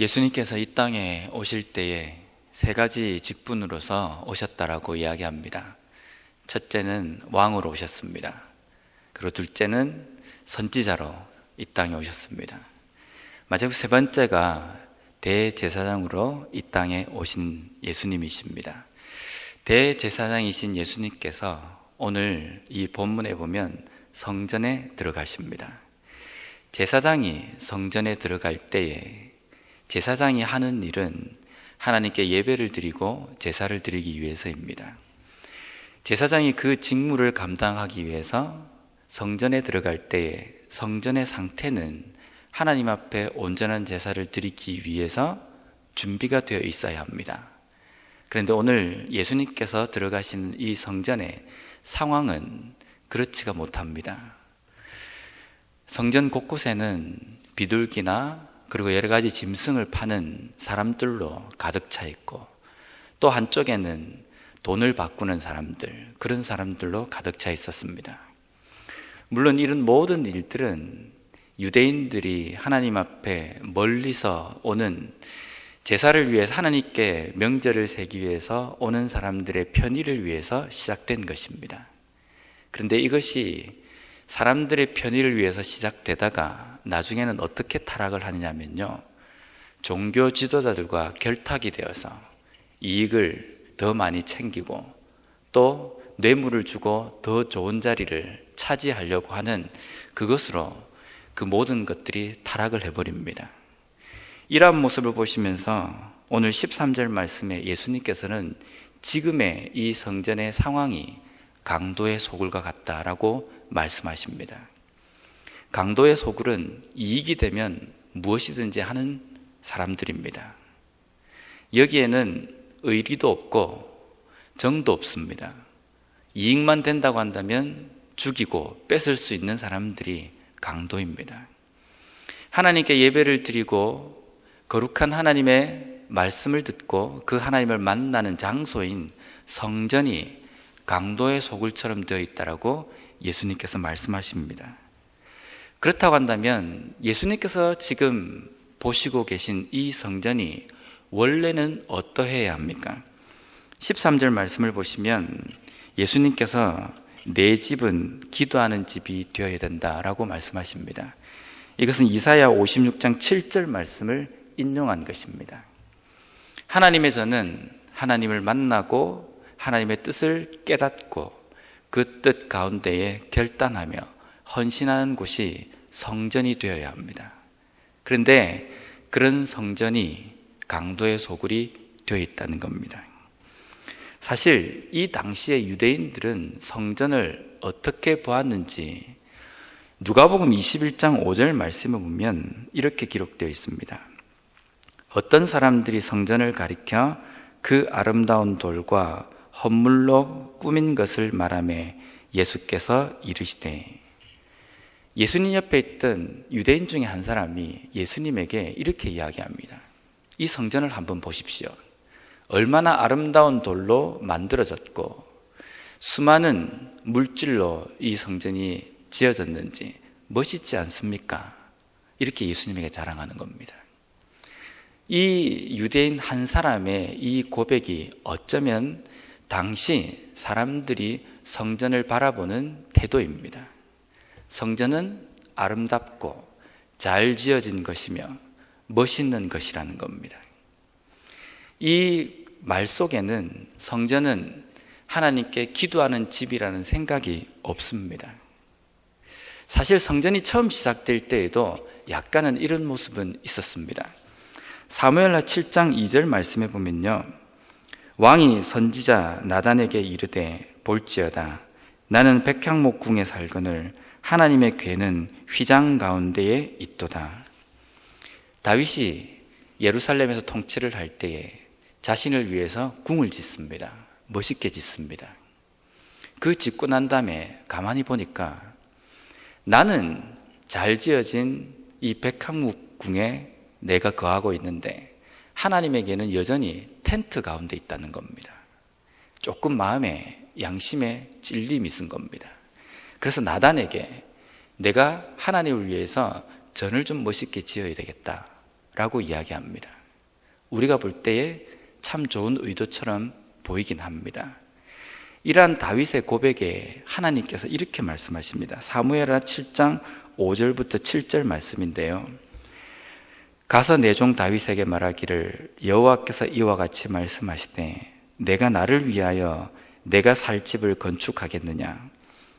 예수님께서 이 땅에 오실 때에 세 가지 직분으로서 오셨다라고 이야기합니다. 첫째는 왕으로 오셨습니다. 그리고 둘째는 선지자로 이 땅에 오셨습니다. 마지막 세 번째가 대제사장으로 이 땅에 오신 예수님이십니다. 대제사장이신 예수님께서 오늘 이 본문에 보면 성전에 들어가십니다. 제사장이 성전에 들어갈 때에 제사장이 하는 일은 하나님께 예배를 드리고 제사를 드리기 위해서입니다. 제사장이 그 직무를 감당하기 위해서 성전에 들어갈 때에 성전의 상태는 하나님 앞에 온전한 제사를 드리기 위해서 준비가 되어 있어야 합니다. 그런데 오늘 예수님께서 들어가시는 이 성전의 상황은 그렇지가 못합니다. 성전 곳곳에는 비둘기나 그리고 여러 가지 짐승을 파는 사람들로 가득 차 있고, 또 한쪽에는 돈을 바꾸는 사람들, 그런 사람들로 가득 차 있었습니다. 물론 이런 모든 일들은 유대인들이 하나님 앞에 멀리서 오는 제사를 위해서, 하나님께 명절을 세기 위해서 오는 사람들의 편의를 위해서 시작된 것입니다. 그런데 이것이 사람들의 편의를 위해서 시작되다가 나중에는 어떻게 타락을 하느냐면요, 종교 지도자들과 결탁이 되어서 이익을 더 많이 챙기고 또 뇌물을 주고 더 좋은 자리를 차지하려고 하는 그것으로 그 모든 것들이 타락을 해버립니다. 이러한 모습을 보시면서 오늘 13절 말씀에 예수님께서는 지금의 이 성전의 상황이 강도의 소굴과 같다라고 말씀하십니다. 강도의 소굴은 이익이 되면 무엇이든지 하는 사람들입니다. 여기에는 의리도 없고 정도 없습니다. 이익만 된다고 한다면 죽이고 뺏을 수 있는 사람들이 강도입니다. 하나님께 예배를 드리고 거룩한 하나님의 말씀을 듣고 그 하나님을 만나는 장소인 성전이 강도의 소굴처럼 되어 있다라고 예수님께서 말씀하십니다. 그렇다고 한다면 예수님께서 지금 보시고 계신 이 성전이 원래는 어떠해야 합니까? 13절 말씀을 보시면 예수님께서 내 집은 기도하는 집이 되어야 된다라고 말씀하십니다. 이것은 이사야 56장 7절 말씀을 인용한 것입니다. 하나님의 전은 하나님을 만나고 하나님의 뜻을 깨닫고 그 뜻 가운데에 결단하며 헌신하는 곳이 성전이 되어야 합니다. 그런데 그런 성전이 강도의 소굴이 되어 있다는 겁니다. 사실 이 당시의 유대인들은 성전을 어떻게 보았는지 누가복음 21장 5절 말씀을 보면 이렇게 기록되어 있습니다. 어떤 사람들이 성전을 가리켜 그 아름다운 돌과 헌물로 꾸민 것을 말하며 예수께서 이르시되, 예수님 옆에 있던 유대인 중에 한 사람이 예수님에게 이렇게 이야기합니다. 이 성전을 한번 보십시오. 얼마나 아름다운 돌로 만들어졌고 수많은 물질로 이 성전이 지어졌는지 멋있지 않습니까? 이렇게 예수님에게 자랑하는 겁니다. 이 유대인 한 사람의 이 고백이 어쩌면 당시 사람들이 성전을 바라보는 태도입니다. 성전은 아름답고 잘 지어진 것이며 멋있는 것이라는 겁니다. 이 말 속에는 성전은 하나님께 기도하는 집이라는 생각이 없습니다. 사실 성전이 처음 시작될 때에도 약간은 이런 모습은 있었습니다. 사무엘하 7장 2절 말씀에 보면요, 왕이 선지자 나단에게 이르되 볼지어다 나는 백향목궁에 살거늘 하나님의 궤는 휘장 가운데에 있도다. 다윗이 예루살렘에서 통치를 할 때에 자신을 위해서 궁을 짓습니다. 멋있게 짓습니다. 그 짓고 난 다음에 가만히 보니까 나는 잘 지어진 이 백향목궁에 내가 거하고 있는데 하나님에게는 여전히 텐트 가운데 있다는 겁니다. 조금 마음에 양심에 찔림이 있은 겁니다. 그래서 나단에게 내가 하나님을 위해서 전을 좀 멋있게 지어야 되겠다 라고 이야기합니다. 우리가 볼 때에 참 좋은 의도처럼 보이긴 합니다. 이러한 다윗의 고백에 하나님께서 이렇게 말씀하십니다. 사무엘하 7장 5절부터 7절 말씀인데요. 가서 내 종 다윗에게 말하기를 여호와께서 이와 같이 말씀하시되 내가 나를 위하여 내가 살 집을 건축하겠느냐.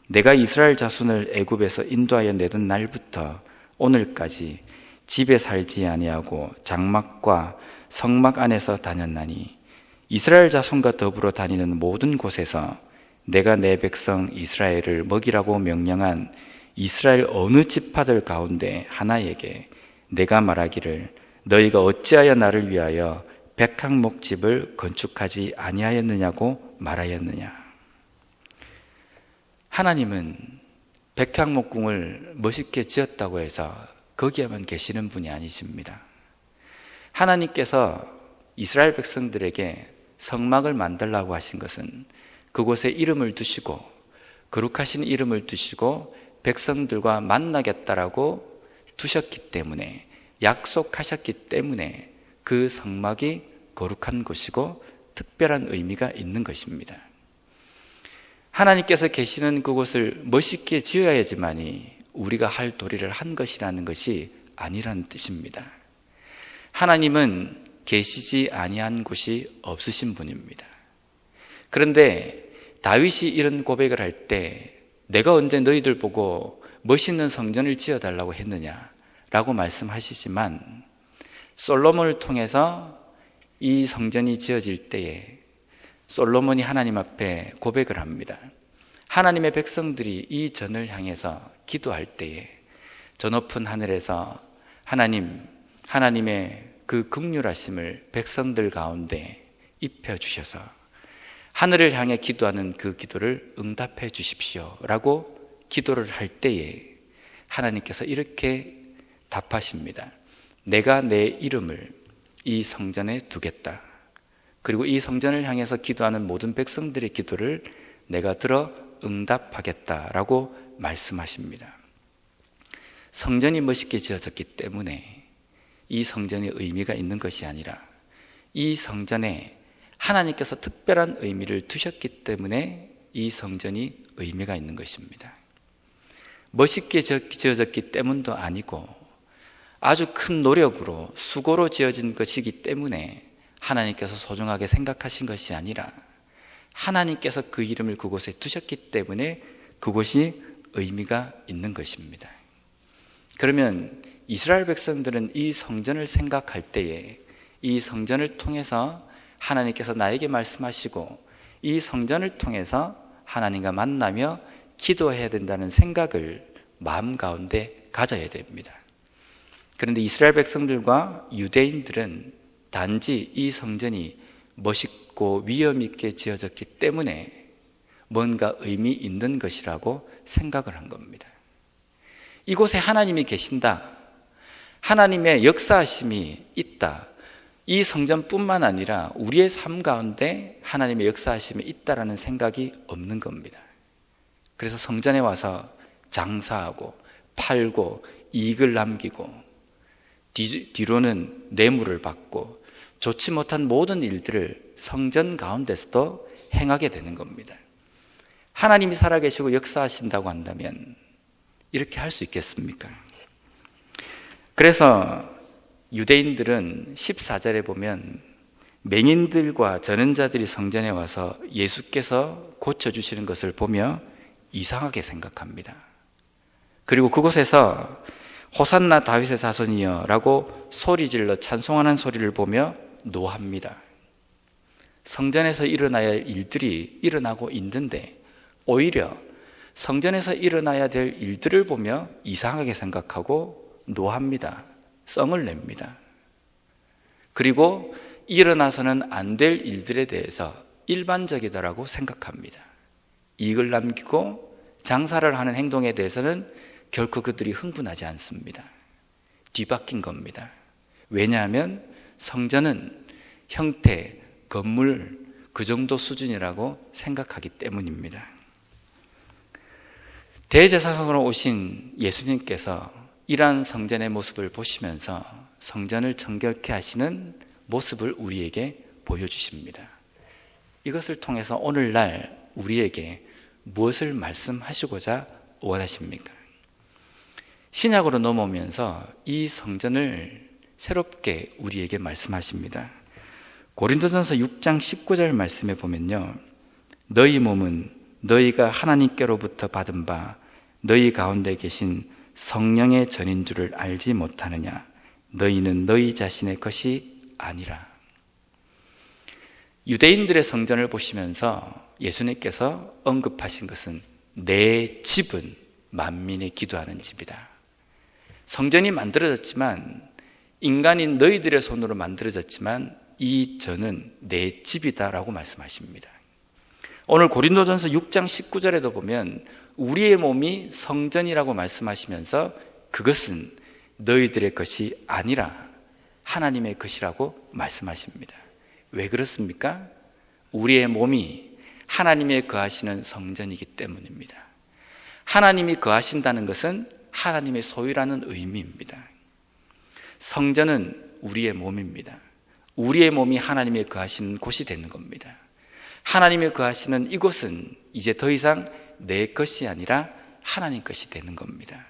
내가 이스라엘 자손을 애굽에서 인도하여 내던 날부터 오늘까지 집에 살지 아니하고 장막과 성막 안에서 다녔나니 이스라엘 자손과 더불어 다니는 모든 곳에서 내가 내 백성 이스라엘을 먹이라고 명령한 이스라엘 어느 지파들 가운데 하나에게 내가 말하기를 너희가 어찌하여 나를 위하여 백향목집을 건축하지 아니하였느냐고 말하였느냐. 하나님은 백향목궁을 멋있게 지었다고 해서 거기에만 계시는 분이 아니십니다. 하나님께서 이스라엘 백성들에게 성막을 만들라고 하신 것은 그곳에 이름을 두시고 거룩하신 이름을 두시고 백성들과 만나겠다라고 두셨기 때문에, 약속하셨기 때문에 그 성막이 거룩한 곳이고 특별한 의미가 있는 것입니다. 하나님께서 계시는 그곳을 멋있게 지어야지만이 우리가 할 도리를 한 것이라는 것이 아니라는 뜻입니다. 하나님은 계시지 아니한 곳이 없으신 분입니다. 그런데 다윗이 이런 고백을 할 때 내가 언제 너희들 보고 멋있는 성전을 지어달라고 했느냐라고 말씀하시지만, 솔로몬을 통해서 이 성전이 지어질 때에 솔로몬이 하나님 앞에 고백을 합니다. 하나님의 백성들이 이 전을 향해서 기도할 때에 저 높은 하늘에서 하나님의 그 긍휼하심을 백성들 가운데 입혀주셔서 하늘을 향해 기도하는 그 기도를 응답해 주십시오 라고 기도를 할 때에 하나님께서 이렇게 답하십니다. 내가 내 이름을 이 성전에 두겠다. 그리고 이 성전을 향해서 기도하는 모든 백성들의 기도를 내가 들어 응답하겠다라고 말씀하십니다. 성전이 멋있게 지어졌기 때문에 이 성전의 의미가 있는 것이 아니라 이 성전에 하나님께서 특별한 의미를 두셨기 때문에 이 성전이 의미가 있는 것입니다. 멋있게 지어졌기 때문도 아니고 아주 큰 노력으로 수고로 지어진 것이기 때문에 하나님께서 소중하게 생각하신 것이 아니라 하나님께서 그 이름을 그곳에 두셨기 때문에 그곳이 의미가 있는 것입니다. 그러면 이스라엘 백성들은 이 성전을 생각할 때에 이 성전을 통해서 하나님께서 나에게 말씀하시고 이 성전을 통해서 하나님과 만나며 기도해야 된다는 생각을 마음 가운데 가져야 됩니다. 그런데 이스라엘 백성들과 유대인들은 단지 이 성전이 멋있고 위엄 있게 지어졌기 때문에 뭔가 의미 있는 것이라고 생각을 한 겁니다. 이곳에 하나님이 계신다, 하나님의 역사하심이 있다, 이 성전뿐만 아니라 우리의 삶 가운데 하나님의 역사하심이 있다라는 생각이 없는 겁니다. 그래서 성전에 와서 장사하고 팔고 이익을 남기고 뒤로는 뇌물을 받고 좋지 못한 모든 일들을 성전 가운데서도 행하게 되는 겁니다. 하나님이 살아계시고 역사하신다고 한다면 이렇게 할 수 있겠습니까? 그래서 유대인들은 14절에 보면 맹인들과 전은자들이 성전에 와서 예수께서 고쳐주시는 것을 보며 이상하게 생각합니다. 그리고 그곳에서 호산나 다윗의 자손이여 라고 소리질러 찬송하는 소리를 보며 노합니다. 성전에서 일어나야 할 일들이 일어나고 있는데 오히려 성전에서 일어나야 될 일들을 보며 이상하게 생각하고 노합니다. 성을 냅니다. 그리고 일어나서는 안 될 일들에 대해서 일반적이다라고 생각합니다. 이익을 남기고 장사를 하는 행동에 대해서는 결코 그들이 흥분하지 않습니다. 뒤바뀐 겁니다. 왜냐하면 성전은 형태, 건물 그 정도 수준이라고 생각하기 때문입니다. 대제사장으로 오신 예수님께서 이러한 성전의 모습을 보시면서 성전을 정결케 하시는 모습을 우리에게 보여주십니다. 이것을 통해서 오늘날 우리에게 무엇을 말씀하시고자 원하십니까? 신약으로 넘어오면서 이 성전을 새롭게 우리에게 말씀하십니다. 고린도전서 6장 19절 말씀에 보면요, 너희 몸은 너희가 하나님께로부터 받은 바 너희 가운데 계신 성령의 전인 줄을 알지 못하느냐? 너희는 너희 자신의 것이 아니라. 유대인들의 성전을 보시면서 예수님께서 언급하신 것은 내 집은 만민이 기도하는 집이다. 성전이 만들어졌지만, 인간인 너희들의 손으로 만들어졌지만 이 전은 내 집이다라고 말씀하십니다. 오늘 고린도전서 6장 19절에도 보면 우리의 몸이 성전이라고 말씀하시면서 그것은 너희들의 것이 아니라 하나님의 것이라고 말씀하십니다. 왜 그렇습니까? 우리의 몸이 하나님의 거하시는 성전이기 때문입니다. 하나님이 거하신다는 것은 하나님의 소유라는 의미입니다. 성전은 우리의 몸입니다. 우리의 몸이 하나님의 거하시는 곳이 되는 겁니다. 하나님의 거하시는 이곳은 이제 더 이상 내 것이 아니라 하나님 것이 되는 겁니다.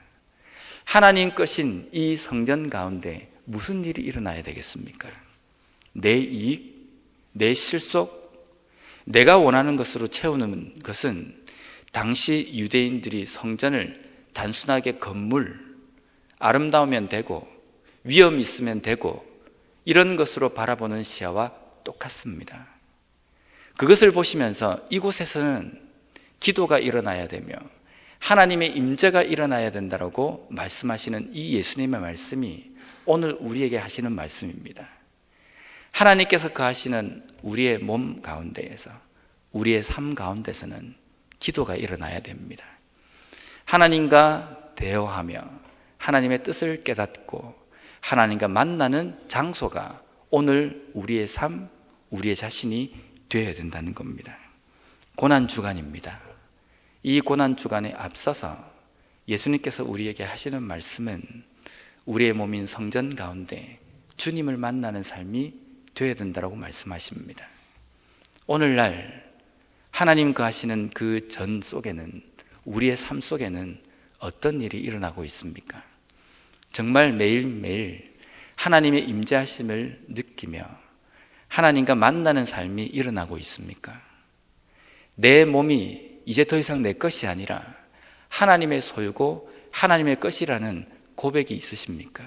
하나님 것인 이 성전 가운데 무슨 일이 일어나야 되겠습니까? 내 이익, 내 실속, 내가 원하는 것으로 채우는 것은 당시 유대인들이 성전을 단순하게 건물, 아름다우면 되고 위엄이 있으면 되고 이런 것으로 바라보는 시야와 똑같습니다. 그것을 보시면서 이곳에서는 기도가 일어나야 되며 하나님의 임재가 일어나야 된다고 말씀하시는 이 예수님의 말씀이 오늘 우리에게 하시는 말씀입니다. 하나님께서 거하시는 우리의 몸 가운데에서, 우리의 삶 가운데서는 기도가 일어나야 됩니다. 하나님과 대화하며 하나님의 뜻을 깨닫고 하나님과 만나는 장소가 오늘 우리의 삶, 우리의 자신이 되어야 된다는 겁니다. 고난주간입니다. 이 고난주간에 앞서서 예수님께서 우리에게 하시는 말씀은 우리의 몸인 성전 가운데 주님을 만나는 삶이 되어야 된다고 말씀하십니다. 오늘날 하나님과 하시는 그 전 속에는, 우리의 삶 속에는 어떤 일이 일어나고 있습니까? 정말 매일매일 하나님의 임재하심을 느끼며 하나님과 만나는 삶이 일어나고 있습니까? 내 몸이 이제 더 이상 내 것이 아니라 하나님의 소유고 하나님의 것이라는 고백이 있으십니까?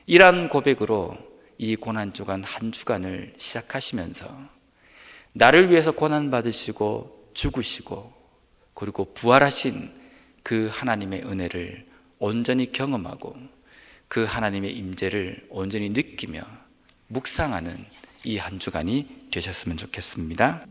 이러한 고백으로 이 고난주간 한 주간을 시작하시면서 나를 위해서 고난받으시고 죽으시고 그리고 부활하신 그 하나님의 은혜를 온전히 경험하고 그 하나님의 임재를 온전히 느끼며 묵상하는 이 한 주간이 되셨으면 좋겠습니다.